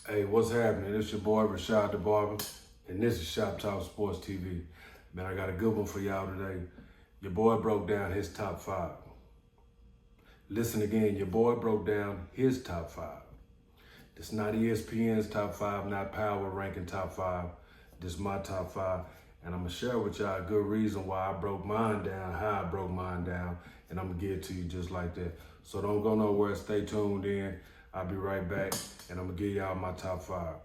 Hey, what's happening? It's your boy Rashad the Barber, and this is Shop Talk Sports TV. Man, I got a good one for y'all today. Your boy broke down his top 5. Listen again, your boy broke down his top 5. This not ESPN's top 5, not Power Ranking top 5. This is my top 5, and I'm gonna share with y'all a good reason why I broke mine down, how I broke mine down, and I'm gonna give it to you just like that. So don't go nowhere, stay tuned in. I'll be right back, and I'm gonna give y'all my top 5.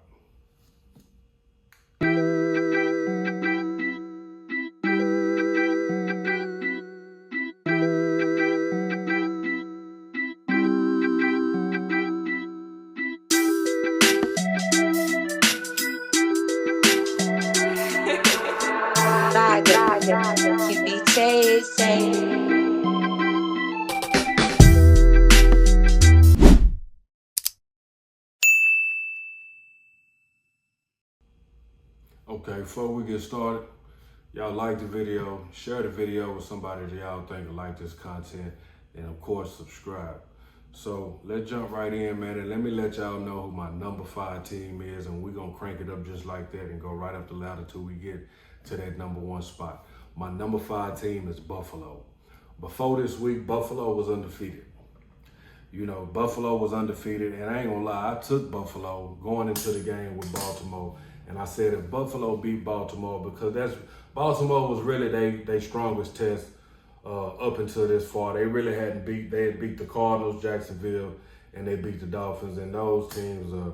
Keep me chasing. Okay, before we get started, y'all like the video, share the video with somebody that y'all think will like this content, and of course, subscribe. So let's jump right in, man, and let me let y'all know who my number 5 team is, and we're gonna crank it up just like that and go right up the ladder till we get to that number 1 spot. My number 5 team is Buffalo. Before this week, Buffalo was undefeated. You know, Buffalo was undefeated, and I ain't gonna lie, I took Buffalo going into the game with Baltimore, and I said if Buffalo beat Baltimore, because Baltimore was really they strongest test up until this far. They really had beat the Cardinals, Jacksonville, and they beat the Dolphins, and those teams are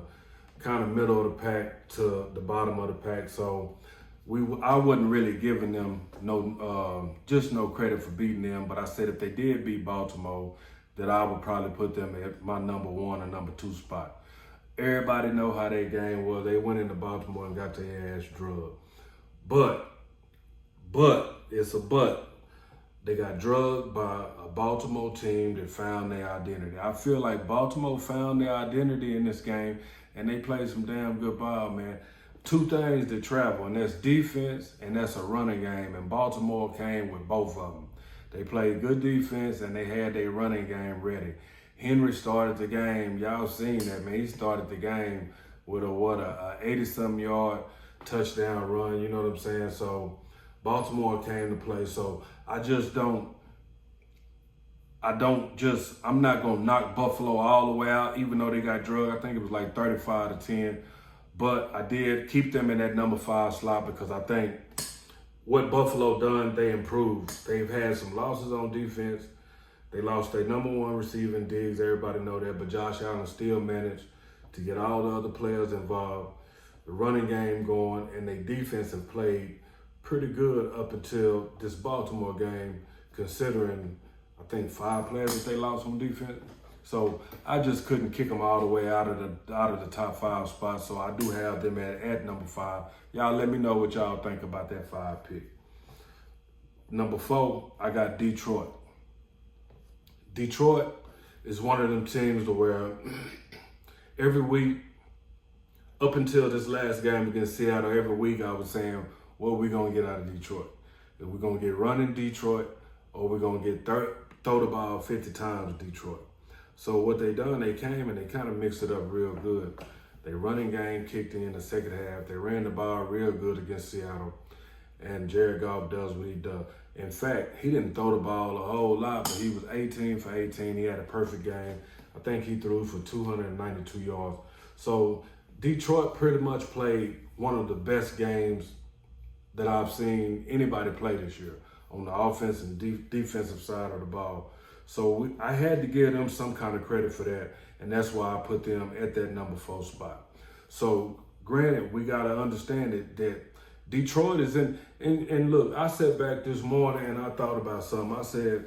kind of middle of the pack to the bottom of the pack. So I wasn't really giving them no credit for beating them, but I said if they did beat Baltimore, that I would probably put them at my number 1 or number 2 spot. Everybody know how their game was. They went into Baltimore and got their ass drugged. But, it's a but. They got drugged by a Baltimore team that found their identity. I feel like Baltimore found their identity in this game, and they played some damn good ball, man. 2 things that travel, and that's defense and that's a running game, and Baltimore came with both of them. They played good defense, and they had their running game ready. Henry started the game. Y'all seen that, man. He started the game with a 80-something yard touchdown run, you know what I'm saying? So Baltimore came to play. So I'm not going to knock Buffalo all the way out, even though they got drugged. I think it was like 35-10. But I did keep them in that number 5 slot because I think what Buffalo done, they improved. They've had some losses on defense. They lost their number 1 receiver in Diggs. Everybody know that. But Josh Allen still managed to get all the other players involved, the running game going, and their defense have played pretty good up until this Baltimore game, considering, I think, 5 players that they lost on defense. So I just couldn't kick them all the way out of the top 5 spots. So I do have them at number 5. Y'all let me know what y'all think about that 5 pick. Number 4, I got Detroit. Detroit is one of them teams to where every week, up until this last game against Seattle, every week I was saying, what are we going to get out of Detroit? If we're going to get run in Detroit, or we're going to get throw the ball 50 times Detroit. So what they done, they came and they kind of mixed it up real good. Their running game kicked in the second half. They ran the ball real good against Seattle. And Jared Goff does what he does. In fact, he didn't throw the ball a whole lot, but he was 18 for 18. He had a perfect game. I think he threw for 292 yards. So Detroit pretty much played one of the best games that I've seen anybody play this year on the offensive and defensive side of the ball. So I had to give them some kind of credit for that, and that's why I put them at that number 4 spot. So granted, we got to understand that Detroit is in, and look, I sat back this morning and I thought about something. I said,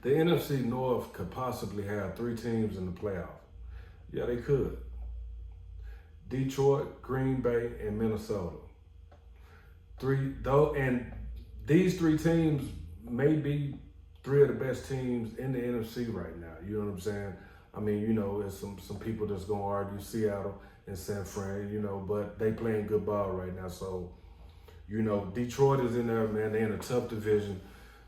the NFC North could possibly have 3 teams in the playoffs. Yeah, they could. Detroit, Green Bay, and Minnesota. And these 3 teams may be 3 of the best teams in the NFC right now. You know what I'm saying? I mean, you know, there's some people that's going to argue Seattle and San Fran, you know, but they playing good ball right now. So, you know, Detroit is in there, man. They're in a tough division,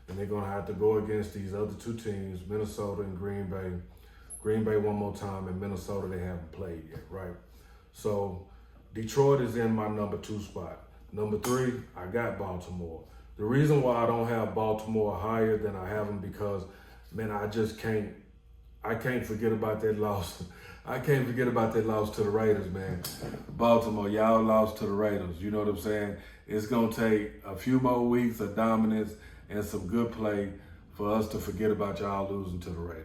and they're going to have to go against these other 2 teams, Minnesota and Green Bay. Green Bay one more time, and Minnesota they haven't played yet, right? So Detroit is in my number 2 spot. Number 3, I got Baltimore. The reason why I don't have Baltimore higher than I have them because, man, I can't forget about that loss. I can't forget about that loss to the Raiders, man. Baltimore, y'all lost to the Raiders. You know what I'm saying? It's going to take a few more weeks of dominance and some good play for us to forget about y'all losing to the Raiders.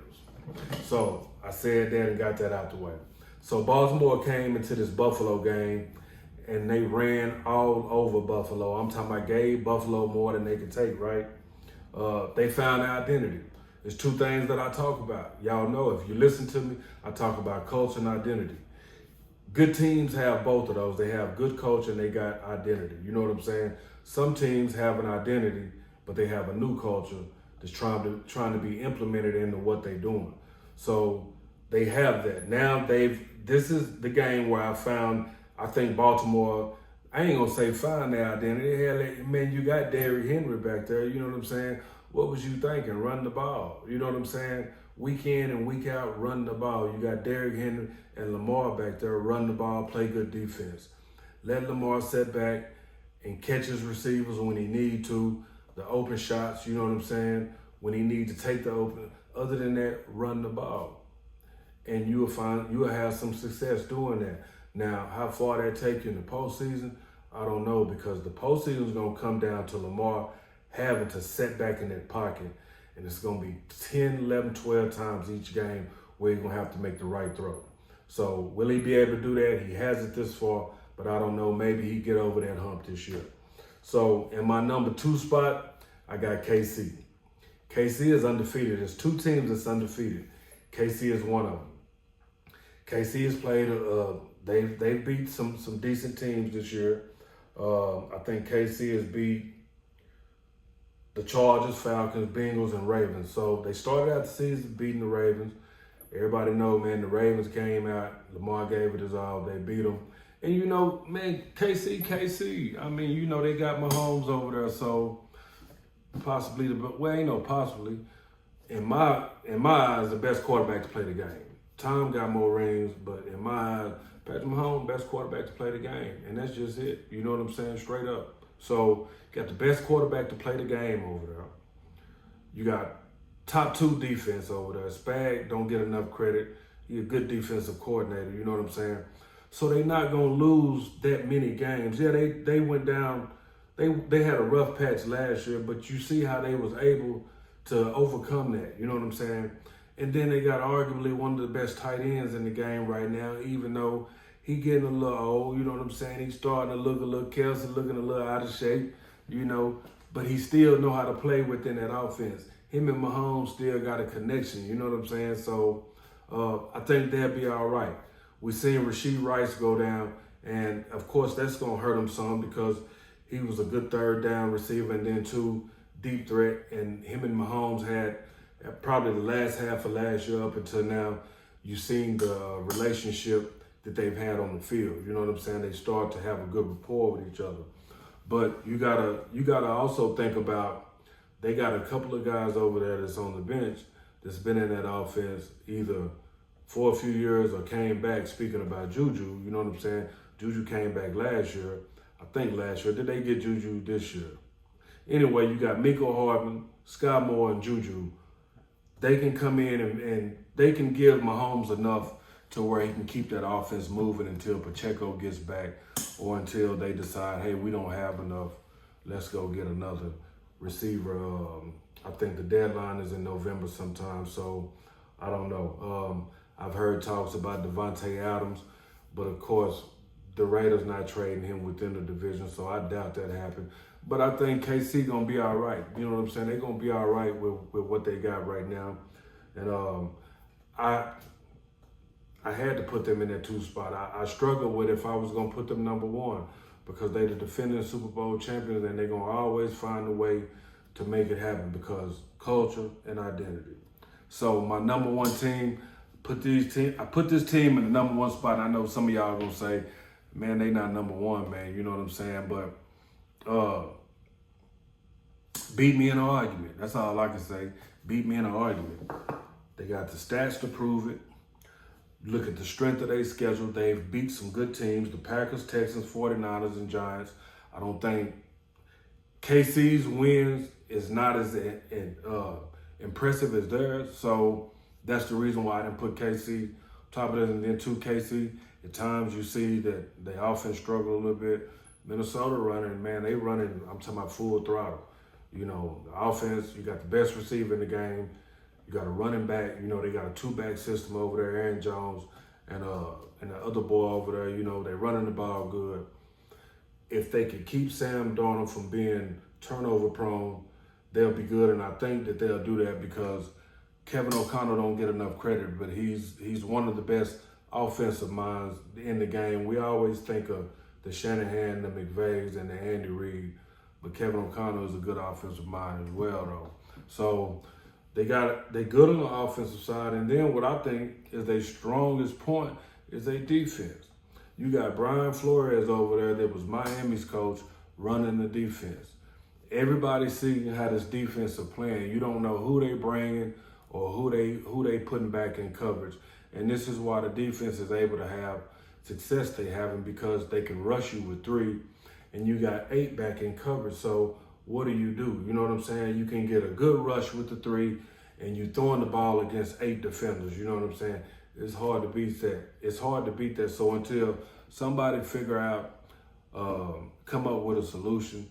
So I said that and got that out the way. So Baltimore came into this Buffalo game and they ran all over Buffalo. I'm talking about gave Buffalo more than they could take, right? They found their identity. There's 2 things that I talk about. Y'all know, if you listen to me, I talk about culture and identity. Good teams have both of those. They have good culture and they got identity. You know what I'm saying? Some teams have an identity, but they have a new culture that's trying to be implemented into what they're doing. So they have that. Now this is the game where I think Baltimore, I ain't gonna say find their identity. Hell, man, you got Derrick Henry back there. You know what I'm saying? What was you thinking? Run the ball. You know what I'm saying? Week in and week out, run the ball. You got Derrick Henry and Lamar back there. Run the ball, play good defense. Let Lamar sit back and catch his receivers when he need to. The open shots, you know what I'm saying? When he need to take the open. Other than that, run the ball. And you'll have some success doing that. Now, how far that take you in the postseason, I don't know, because the postseason is going to come down to Lamar having to set back in that pocket. And it's going to be 10, 11, 12 times each game where he's going to have to make the right throw. So will he be able to do that? He has it this far, but I don't know. Maybe he get over that hump this year. So in my number 2 spot, I got KC. KC is undefeated. There's 2 teams that's undefeated. KC is one of them. KC has played, they've beat some decent teams this year. I think KC has beat the Chargers, Falcons, Bengals, and Ravens. So they started out the season beating the Ravens. Everybody know, man, the Ravens came out. Lamar gave it his all. They beat them. And, you know, man, KC. I mean, you know, they got Mahomes over there. So possibly, ain't no possibly. In my eyes, the best quarterback to play the game. Tom got more rings, but in my eyes, Patrick Mahomes, best quarterback to play the game. And that's just it. You know what I'm saying? Straight up. So, got the best quarterback to play the game over there. You got top 2 defense over there. Spag don't get enough credit. He's a good defensive coordinator. You know what I'm saying? So they're not going to lose that many games. Yeah, they went down. They had a rough patch last year, but you see how they was able to overcome that. You know what I'm saying? And then they got arguably one of the best tight ends in the game right now, even though he getting a little old, you know what I'm saying? He's starting to look a little Kelsey, looking a little out of shape, you know, but he still know how to play within that offense. Him and Mahomes still got a connection, you know what I'm saying? So I think they'll be all right. We're seeing Rashee Rice go down, and of course that's going to hurt him some because he was a good 3rd down receiver and then 2 deep threat, and him and Mahomes had probably the last half of last year up until now, you've seen the relationship that they've had on the field. You know what I'm saying? They start to have a good rapport with each other. But you gotta also think about, they got a couple of guys over there that's on the bench that's been in that offense either for a few years or came back. Speaking about Juju, you know what I'm saying? Juju came back last year. I think last year. Did they get Juju this year? Anyway, you got Mecole Hardman, Sky Moore, and Juju. They can come in and they can give Mahomes enough to where he can keep that offense moving until Pacheco gets back or until they decide, hey, we don't have enough. Let's go get another receiver. I think the deadline is in November sometime, so I don't know. I've heard talks about Devontae Adams, but of course, the Raiders not trading him within the division, so I doubt that happened. But I think KC going to be all right. You know what I'm saying? They're going to be all right with what they got right now. And I had to put them in that 2 spot. I struggled with if I was going to put them number 1 because they're the defending Super Bowl champions and they're going to always find a way to make it happen because culture and identity. So my number 1 team, I put this team in the number 1 spot. I know some of y'all are going to say, man, they not number 1, man. You know what I'm saying? But beat me in an argument. That's all I can say. Beat me in an argument. They got the stats to prove it. Look at the strength of their schedule. They've beat some good teams, the Packers, Texans, 49ers, and Giants. I don't think KC's wins is not as impressive as theirs. So that's the reason why I didn't put KC top of it. And then two, KC, at times you see that the offense struggle a little bit. Minnesota running, man, they running, I'm talking about full throttle. You know, the offense, you got the best receiver in the game. You got a running back, you know, they got a two-back system over there, Aaron Jones, and the other boy over there, you know, they're running the ball good. If they could keep Sam Darnold from being turnover prone, they'll be good, and I think that they'll do that because Kevin O'Connell don't get enough credit, but he's one of the best offensive minds in the game. We always think of the Shanahan, the McVays, and the Andy Reid, but Kevin O'Connell is a good offensive mind as well, though. So they good on the offensive side, and then what I think is their strongest point is their defense. You got Brian Flores over there that was Miami's coach running the defense. Everybody seeing how this defense is playing. You don't know who they bringing or who they putting back in coverage, and this is why the defense is able to have success they having because they can rush you with 3, and you got 8 back in coverage. So what do? You know what I'm saying? You can get a good rush with the 3, and you throwing the ball against 8 defenders. You know what I'm saying? It's hard to beat that. It's hard to beat that. So until somebody figure out, come up with a solution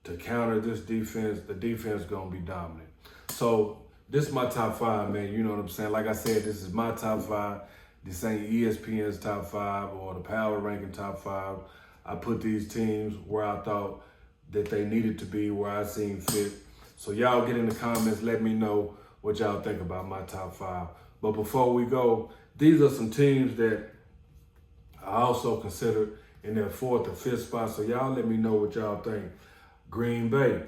to counter this defense, the defense gonna be dominant. So this is my top 5, man. You know what I'm saying? Like I said, this is my top 5. This ain't ESPN's top 5 or the Power Ranking top 5. I put these teams where I thought that they needed to be, where I seen fit. So y'all get in the comments, let me know what y'all think about my top 5. But before we go, these are some teams that I also considered in their 4th or 5th spot. So y'all let me know what y'all think. Green Bay.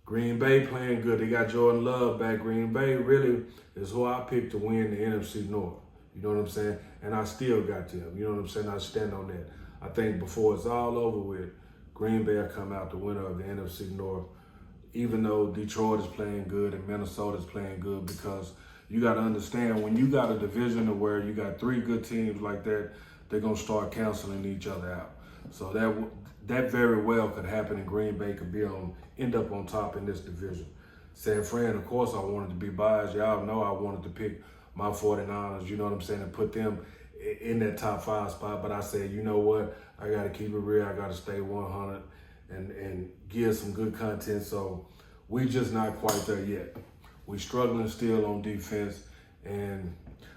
Green Bay playing good. They got Jordan Love back. Green Bay really is who I picked to win the NFC North. You know what I'm saying? And I still got them. You know what I'm saying? I stand on that. I think before it's all over with, Green Bay will come out the winner of the NFC North, even though Detroit is playing good and Minnesota is playing good, because you got to understand, when you got a division where you got 3 good teams like that, they're going to start canceling each other out. So that very well could happen, and Green Bay could end up on top in this division. San Fran, of course, I wanted to be biased. Y'all know I wanted to pick my 49ers, you know what I'm saying, and put them in that top 5 spot. But I said, you know what? I got to keep it real. I got to stay 100 and give some good content. So we just not quite there yet. We struggling still on defense. And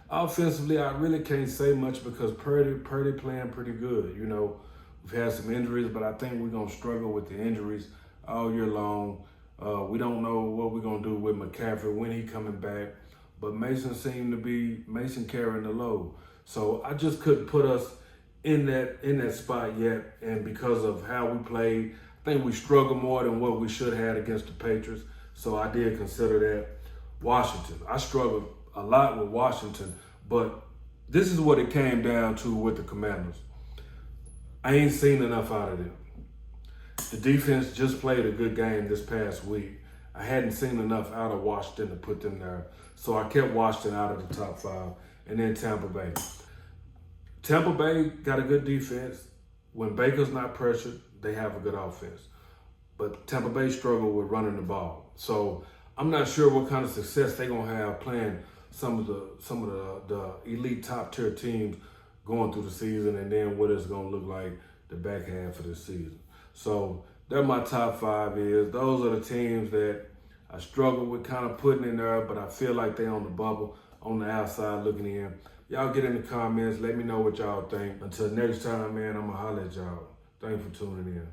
offensively, I really can't say much because Purdy playing pretty good. You know, we've had some injuries, but I think we're going to struggle with the injuries all year long. We don't know what we're going to do with McCaffrey, when he coming back. But Mason seemed to be carrying the load. So I just couldn't put us in that spot yet. And because of how we played, I think we struggled more than what we should have against the Patriots. So I did consider that. Washington. I struggled a lot with Washington, but this is what it came down to with the Commanders. I ain't seen enough out of them. The defense just played a good game this past week. I hadn't seen enough out of Washington to put them there. So I kept Washington out of the top 5. And then Tampa Bay. Tampa Bay got a good defense. When Baker's not pressured, they have a good offense. But Tampa Bay struggled with running the ball. So I'm not sure what kind of success they're going to have playing some of the elite top tier teams going through the season, and then what it's going to look like the back half of the season. So they're my top 5 is. Those are the teams that I struggle with kind of putting in there, but I feel like they're on the bubble, on the outside looking in. Y'all get in the comments. Let me know what y'all think. Until next time, man, I'm going to holler at y'all. Thanks for tuning in.